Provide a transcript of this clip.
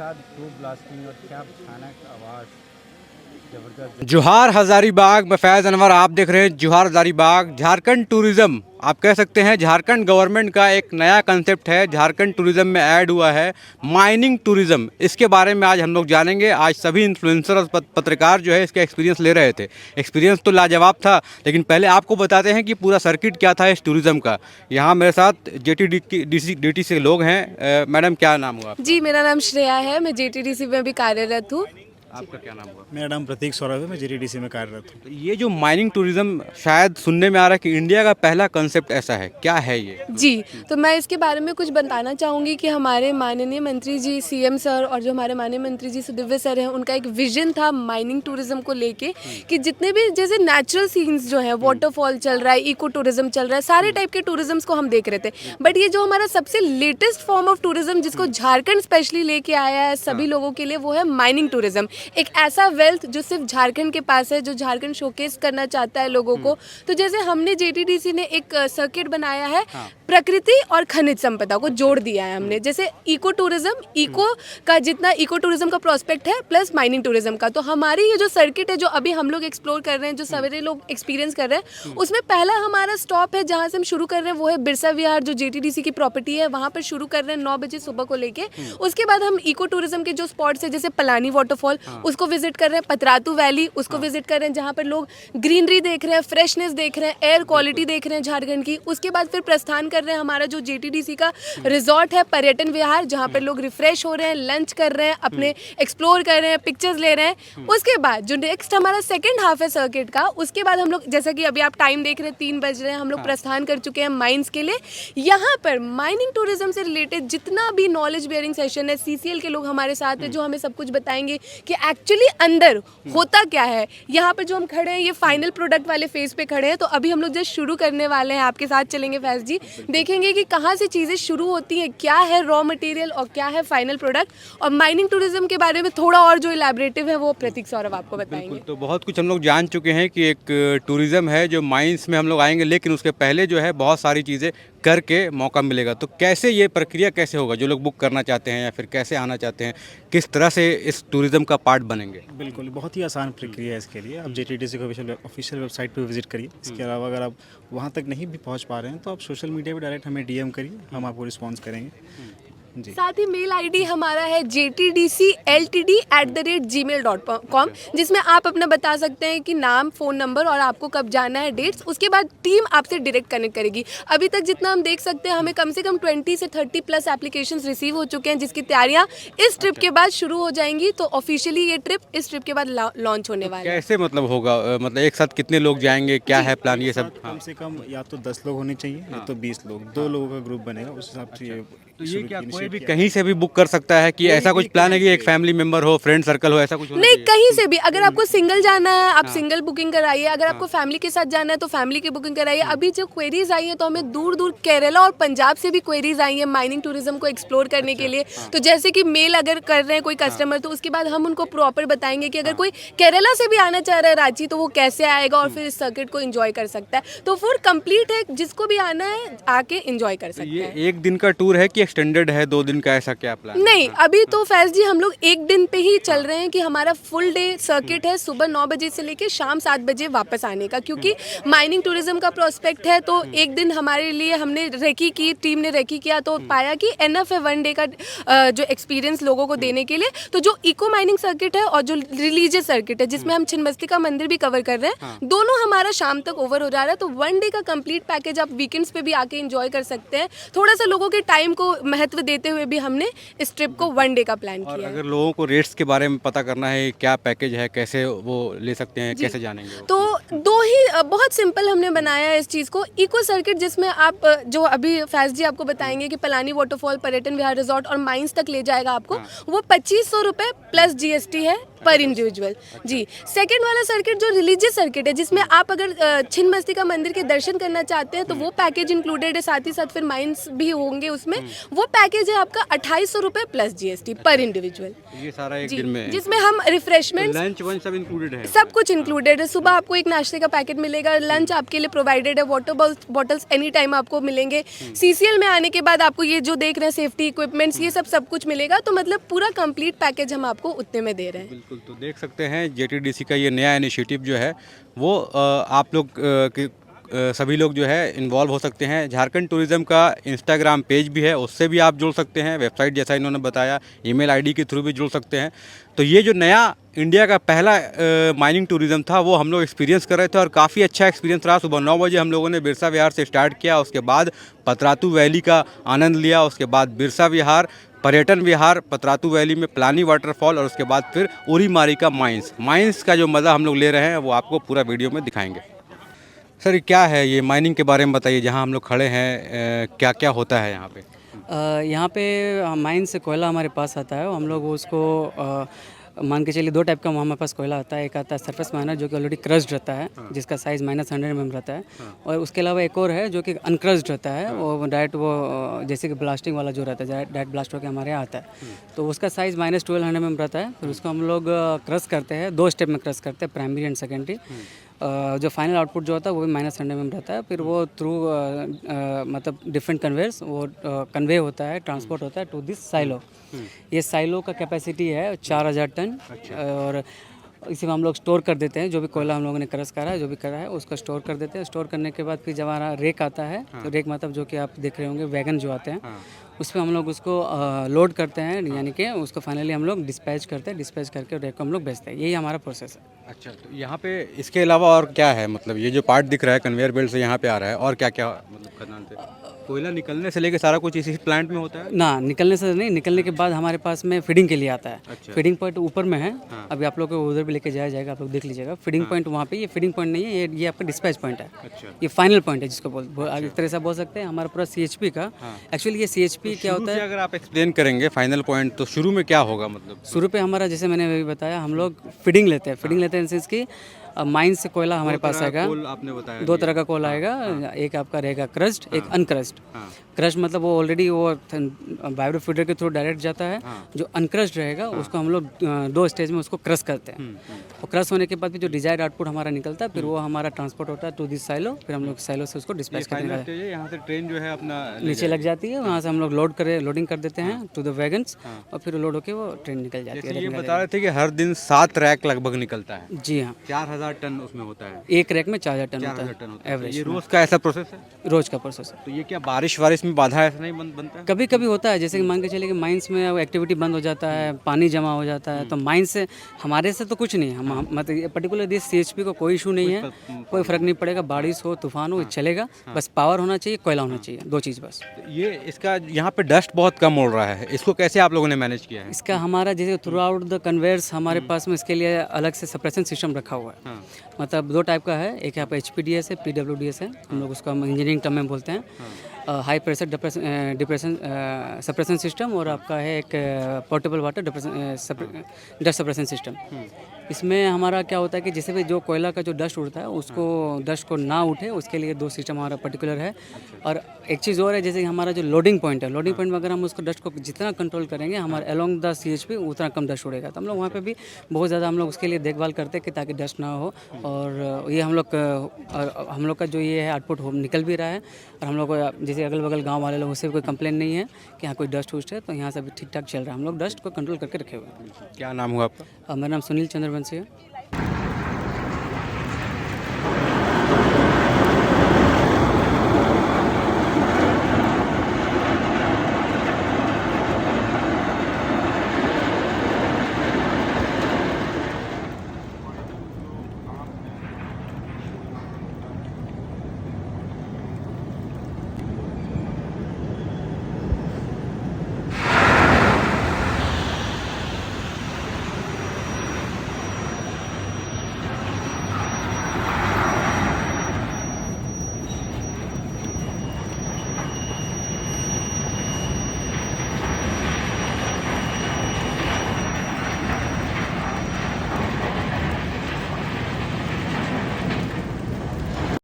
साथ tube blasting और क्या भयानक आवाज़, जबरदस्त। जोहार हज़ारीबाग, मैं फैज़ अनवर, आप देख रहे हैं जोहार हज़ारीबाग। झारखंड टूरिज़्म आप कह सकते हैं झारखंड गवर्नमेंट का एक नया कंसेप्ट है, झारखंड टूरिज़्म में ऐड हुआ है माइनिंग टूरिज़्म। इसके बारे में आज हम लोग जानेंगे। आज सभी इन्फ्लुएंसर और पत्रकार जो है इसका एक्सपीरियंस ले रहे थे। एक्सपीरियंस तो लाजवाब था, लेकिन पहले आपको बताते हैं कि पूरा सर्किट क्या था इस टूरिज़्म का। यहाँ मेरे साथ JTDC से लोग हैं। मैडम, क्या नाम हुआ आपका? जी, मेरा नाम श्रेया है। मैं JTDC में भी कार्यरत हूँ। आपका क्या नाम हुआ? मेरा नाम प्रतीक सौरभ है, मैं JTDC में कार्यरत हूँ। तो ये जो माइनिंग टूरिज्म शायद सुनने में आ रहा है कि इंडिया का पहला कंसेप्ट ऐसा है, क्या है ये? जी, तो मैं इसके बारे में कुछ बताना चाहूँगी कि हमारे माननीय मंत्री जी CM सर और जो हमारे माननीय मंत्री जी सुदिव्य सर हैं, उनका एक विजन था माइनिंग टूरिज्म को लेके कि जितने भी जैसे नेचुरल सीन्स जो हैं, वाटरफॉल चल रहा है, इको टूरिज्म चल रहा है, सारे टाइप के टूरिज्म्स को हम देख रहे थे। बट ये जो हमारा सबसे लेटेस्ट फॉर्म ऑफ टूरिज्म जिसको झारखंड स्पेशली लेके आया है सभी लोगों के लिए, वो है माइनिंग टूरिज्म। एक ऐसा वेल्थ जो सिर्फ झारखंड के पास है, जो झारखंड शोकेस करना चाहता है लोगों को। तो जैसे हमने JTDC ने एक सर्किट बनाया है, प्रकृति और खनिज संपदा को जोड़ दिया है हमने। जैसे इको टूरिज्म, इको का जितना इको टूरिज्म का प्रोस्पेक्ट है प्लस माइनिंग टूरिज्म का, तो हमारी ये जो सर्किट है जो अभी हम लोग एक्सप्लोर कर रहे हैं, जो सवेरे लोग एक्सपीरियंस कर रहे हैं, उसमें पहला हमारा स्टॉप है जहाँ से हम शुरू कर रहे हैं वो है बिरसा विहार, जो JTDC की प्रॉपर्टी है, वहाँ पर शुरू कर रहे हैं 9 बजे सुबह को लेके। उसके बाद हम इको टूरिज्म के जो स्पॉट्स है जैसे पलानी वाटरफॉल उसको विजिट कर रहे हैं, पतरातू वैली उसको विजिट कर रहे हैं, जहाँ पर लोग ग्रीनरी देख रहे हैं, फ्रेशनेस देख रहे हैं, एयर क्वालिटी देख रहे हैं झारखंड की। उसके बाद फिर प्रस्थान कर रहे हैं हमारा जो JTDC का रिजॉर्ट है पर्यटन विहार, जहाँ पर लोग रिफ्रेश हो रहे हैं, लंच कर रहे हैं, अपने एक्सप्लोर कर रहे हैं, पिक्चर्स ले रहे हैं। उसके बाद जो नेक्स्ट हमारा सेकंड हाफ है सर्किट का, उसके बाद हम लोग जैसा कि अभी आप टाइम देख रहे हैं 3 बज रहे हैं, हम लोग प्रस्थान कर चुके हैं माइंस के लिए। यहाँ पर माइनिंग टूरिज्म से रिलेटेड जितना भी नॉलेज बेयरिंग सेशन है, CCL के लोग हमारे साथ हैं जो हमें सब कुछ बताएंगे कि एक्चुअली अंदर होता क्या है। यहाँ पर जो हम खड़े हैं ये फाइनल प्रोडक्ट वाले फेज पे खड़े हैं, तो अभी हम लोग जस्ट शुरू करने वाले हैं। आपके साथ चलेंगे फैज जी, देखेंगे कि कहाँ से चीज़ें शुरू होती हैं, क्या है रॉ मटेरियल और क्या है फाइनल प्रोडक्ट। और माइनिंग टूरिज्म के बारे में थोड़ा और जो इलेबरेटिव है वो प्रतीक सौरभ आपको बताएंगे। बिल्कुल, तो बहुत कुछ हम लोग जान चुके हैं कि एक टूरिज़्म है जो माइंस में हम लोग आएंगे, लेकिन उसके पहले जो है बहुत सारी चीज़ें करके मौका मिलेगा। तो कैसे ये प्रक्रिया कैसे होगा, जो लोग बुक करना चाहते हैं या फिर कैसे आना चाहते हैं, किस तरह से इस टूरिज़्म का पार्ट बनेंगे? बिल्कुल, बहुत ही आसान प्रक्रिया है इसके लिए। आप JTDC को ऑफिशियल वेबसाइट पर विजिट करिए। इसके अलावा अगर आप वहाँ तक नहीं भी पहुँच पा रहे हैं तो आप सोशल मीडिया पर डायरेक्ट हमें DM करिए, हम आपको रिस्पॉन्स करेंगे जी। साथ ही मेल ID हमारा है JTDCLTD@gmail.com, जिसमें आप अपना बता सकते हैं कि नाम, फ़ोन नंबर और आपको कब जाना है, डेट्स। उसके बाद टीम आपसे डायरेक्ट कनेक्ट करेगी। अभी तक जितना हम देख सकते हैं हमें कम से कम 20 से 30 प्लस एप्लीकेशंस रिसीव हो चुके हैं, जिसकी तैयारियां इस ट्रिप के बाद शुरू हो जाएंगी। तो ऑफिशियली ये ट्रिप इस ट्रिप के बाद लॉन्च होने वाला है। कैसे मतलब होगा, मतलब एक साथ कितने लोग जाएंगे, क्या है प्लान, ये सब? कम से कम या तो 10 लोग होने चाहिए या तो 20 लोग, 2 लोगों का ग्रुप बनेगा, उस हिसाब से तो ये क्या कोई भी कहीं से भी बुक कर सकता है कि ऐसा कुछ प्लान है कि एक फैमिली मेंबर हो, फ्रेंड सर्कल हो, ऐसा कुछ होना नहीं, चाहिए? कहीं से भी। अगर आपको सिंगल जाना है आप सिंगल बुकिंग कराइए, अगर आपको फैमिली के साथ जाना है तो फैमिली की बुकिंग कराइए। अभी जो क्वेरीज आई है तो हमें दूर दूर केरला और पंजाब से भी क्वेरीज आई है माइनिंग टूरिज्म को एक्सप्लोर करने के लिए। तो जैसे कि मेल अगर कर रहे हैं कोई कस्टमर, तो उसके बाद हम उनको प्रॉपर बताएंगे कि अगर कोई केरला से भी आना चाह रहा है रांची, तो वो कैसे आएगा और फिर इस सर्किट को एंजॉय कर सकता है। तो फुल कंप्लीट है, जिसको भी आना है आके एंजॉय कर सकते ये हैं। एक दिन का टूर है कि एक्सटेंडेड है, 2 दिन का, ऐसा क्या प्लान? नहीं, अभी तो फैज जी हम लोग एक दिन पे ही चल रहे हैं कि हमारा फुल डे सर्किट है, सुबह 9 बजे से लेके शाम 7 बजे वापस आने का, क्योंकि माइनिंग टूरिज्म का प्रोस्पेक्ट है। तो एक दिन हमारे लिए हमने रेकी की, टीम ने रेकी किया तो पाया कि एनफ है 1 डे का जो एक्सपीरियंस लोगों को देने के लिए। तो जो इको माइनिंग सर्किट है और जो रिलीजियस सर्किट है जिसमें हम छिन्नमस्तिका मंदिर भी कवर कर रहे हैं, दोनों हमारा शाम तक ओवर हो जा रहा है। तो 1 डे का कंप्लीट पैकेज आप वीकेंड्स पे भी आके एंजॉय कर सकते हैं। थोड़ा सा लोगों के टाइम को महत्व देते हुए भी हमने इस ट्रिप को 1 डे का प्लान और किया है। अगर लोगों को रेट्स के बारे में पता करना है, क्या पैकेज है, कैसे वो ले सकते हैं, कैसे जानेंगे वो? तो 2 ही बहुत सिंपल हमने बनाया है इस चीज़ को। इको सर्किट जिसमें आप जो अभी फैज जी आपको बताएंगे कि पलानी वाटरफॉल, पर्यटन विहार रिजॉर्ट और माइंस तक ले जाएगा आपको, वो 2500 रुपये प्लस GST है पर इंडिविजुअल जी। सेकंड वाला सर्किट जो रिलीजियस सर्किट है, जिसमें आप अगर छिन्नमस्तिका मंदिर के दर्शन करना चाहते हैं तो वो पैकेज इंक्लूडेड है, साथ ही साथ फिर माइंस भी होंगे उसमें। वो पैकेज है आपका 2800 रुपये प्लस GST पर इंडिविजुअल ये सारा एक जी, दिन में, जिसमें हम रिफ्रेशमेंट लंच वंच सब इंक्लूडेड है। सब कुछ इंक्लूडेड है। सुबह आपको एक नाश्ते का पैकेट मिलेगा, लंच आपके लिए प्रोवाइडेड है, वाटर बॉटल्स एनी टाइम आपको मिलेंगे। CCL में आने के बाद आपको ये जो देख रहे हैं सेफ्टी इक्विपमेंट्स, ये सब कुछ मिलेगा। तो मतलब पूरा कंप्लीट पैकेज हम आपको उतने में दे रहे हैं। बिल्कुल, तो देख सकते हैं JTDC का ये नया इनिशिएटिव जो है वो आप लोग सभी लोग जो है इन्वॉल्व हो सकते हैं। झारखंड टूरिज़्म का इंस्टाग्राम पेज भी है, उससे भी आप जुड़ सकते हैं। वेबसाइट जैसा इन्होंने बताया, ईमेल आईडी के थ्रू भी जुड़ सकते हैं। तो ये जो नया इंडिया का पहला माइनिंग टूरिज़्म था वो हम लोग एक्सपीरियंस कर रहे थे और काफ़ी अच्छा एक्सपीरियंस रहा। सुबह 9 बजे हम लोगों ने बिरसा विहार से स्टार्ट किया, उसके बाद पतरातू वैली का आनंद लिया, उसके बाद बिरसा विहार, पर्यटन विहार, पतरातू वैली में प्लानी वाटरफॉल और उसके बाद फिर उरीमारी का माइंस का जो मज़ा हम लोग ले रहे हैं वो आपको पूरा वीडियो में दिखाएंगे। सर ये क्या है, ये माइनिंग के बारे में बताइए। जहाँ हम लोग खड़े हैं क्या क्या होता है यहाँ पे? यहाँ पे माइन से कोयला हमारे पास आता है। हम लोग उसको मान के चलिए 2 टाइप का हमारे पास कोयला आता है। एक आता है सरफेस माइनर जो कि ऑलरेडी क्रस्ड रहता है, जिसका साइज़ -100 mm रहता है। और उसके अलावा एक और है जो कि अनक्रस्ड रहता है, वो डायरेक्ट वो जैसे कि ब्लास्टिंग वाला जो रहता है डायरेक्ट ब्लास्ट होकर हमारे यहाँ आता है। तो उसका साइज़ -1200 mm रहता है। फिर उसको हम लोग क्रश करते हैं, 2 स्टेप में क्रश करते हैं, प्राइमरी एंड सेकेंडरी। जो फाइनल आउटपुट जो होता है वो भी -100 mm रहता है। फिर वो थ्रू मतलब डिफरेंट कन्वेयर्स वो कन्वे होता है, ट्रांसपोर्ट होता है टू दिस साइलो। ये साइलो का कैपेसिटी है 4000 टन। और इसी में हम लोग स्टोर कर देते हैं, जो भी कोयला हम लोगों ने क्रश करा है, जो भी करा है उसको स्टोर कर देते हैं। स्टोर करने के बाद फिर जब हमारा रेक आता है, तो रेक मतलब जो कि आप देख रहे होंगे वैगन जो आते हैं, उस पर हम लोग उसको लोड करते हैं, यानी कि उसको फाइनली हम लोग डिस्पैच करते हैं। डिस्पैच करके रेक को हम लोग बेचते हैं। यही हमारा प्रोसेस है। अच्छा, तो यहाँ पे इसके अलावा और क्या है? मतलब ये जो पार्ट दिख रहा है कन्वेयर बेल्ट से यहाँ पे आ रहा है, और क्या क्या मतलब खदान से कोयला निकलने से लेकर सारा कुछ इसी प्लांट में होता है? ना, निकलने से नहीं, निकलने के बाद हमारे पास में फीडिंग के लिए आता है। अच्छा। फीडिंग पॉइंट ऊपर में है। अभी आप लोग को उधर भी लेके जाया जाएगा, आप लोग देख लीजिएगा। फीडिंग पॉइंट वहाँ पे, ये फीडिंग पॉइंट नहीं है, ये आपका डिस्पैच पॉइंट है। अच्छा। ये फाइनल पॉइंट है जिसको एक तरह से बोल सकते हैं हमारा पूरा CHP का। एक्चुअली ये CHP क्या होता है, अगर आप एक्सप्लेन करेंगे फाइनल पॉइंट, तो शुरू में क्या होगा? मतलब शुरू पे हमारा जैसे मैंने अभी बताया, हम लोग फीडिंग लेते हैं। फीडिंग लेते हैं इन सेंस की माइन से कोयला हमारे पास आएगा। आपने बताया 2 तरह का कोयला आएगा। एक आपका रहेगा क्रस्ड, एक अनक्रस्ड। क्रस्ड मतलब वो ऑलरेडी वो वाइब्रो फीडर के थ्रू डायरेक्ट जाता है। जो अनक्रस्ड रहेगा उसको हम लोग 2 स्टेज में उसको क्रश करते हैं। और क्रश होने के बाद भी जो डिजायर्ड आउटपुट हमारा निकलता है, फिर वो हमारा ट्रांसपोर्ट होता है टू दिस साइलो। फिर हम लोग साइलो से उसको डिस्पैच करते हैं। यहाँ से ट्रेन जो है अपना नीचे लग जाती है, वहाँ से हम लोग लोडिंग कर देते हैं टू द वैगन्स, और फिर लोड होकर वो ट्रेन निकल जाती है। ये बता रहे थे कि हर दिन 7 रैक लगभग निकलता है। जी हाँ, 4000 टन उसमें होता है। एक रैक में 4000 टन होता 4000 टन है होता है। एवरेज। ये रोज का ऐसा प्रोसेस है? रोज का प्रोसेस है। तो ये क्या बारिश वारिश में बाधा ऐसा नहीं बनता है? कभी कभी होता है, जैसे कि मान के चलिए कि माइंस में एक्टिविटी बंद हो जाता है, पानी जमा हो जाता है, तो माइंस से हमारे से तो कुछ नहीं, हम मतलब पर्टिकुलर दिस CHP को कोई इशू नहीं है, कोई फर्क नहीं पड़ेगा। बारिश हो, तूफान हो, चलेगा। बस पावर होना चाहिए, कोयला होना चाहिए, 2 चीज़ बस। तो ये इसका यहाँ पे डस्ट बहुत कम उड़ रहा है, इसको कैसे आप लोगों ने मैनेज किया है? इसका हमारा जैसे थ्रू आउट द कन्वेयर्स हमारे पास में इसके लिए अलग से सप्रेशन सिस्टम रखा हुआ है। मतलब 2 टाइप का है, एक यहाँ पे HPDS है, PWDS है, हम लोग उसको इंजीनियरिंग टर्म में बोलते हैं। High pressure depression suppression system, और आपका है एक portable water dust suppression system. इसमें हमारा क्या होता है कि जैसे भी जो कोयला का जो डस्ट उड़ता है, उसको डस्ट को ना उठे, उसके लिए 2 सिस्टम हमारा पर्टिकुलर है। और एक चीज़ और है, जैसे कि हमारा जो लोडिंग पॉइंट है, लोडिंग पॉइंट में अगर हम उसको डस्ट को जितना कंट्रोल करेंगे, हमारे अलोंग द CHP उतना कम डस्ट उड़ेगा। तो हम लोग वहाँ पे भी बहुत ज़्यादा हम लोग उसके लिए देखभाल करते हैं कि ताकि डस्ट ना हो। और ये हम लोग का जो ये है आउटपुट निकल भी रहा है। और हम लोग को जैसे अगल बगल गाँव वाले लोगों से कोई कंप्लेन नहीं है कि यहाँ कोई डस्ट वस्ट है, तो यहाँ से भी ठीक ठाक चल रहा है। हम लोग डस्ट को कंट्रोल करके रखे हुए हैं। क्या नाम हुआ आपका? मेरा नाम सुनील चंद्रवंशी है।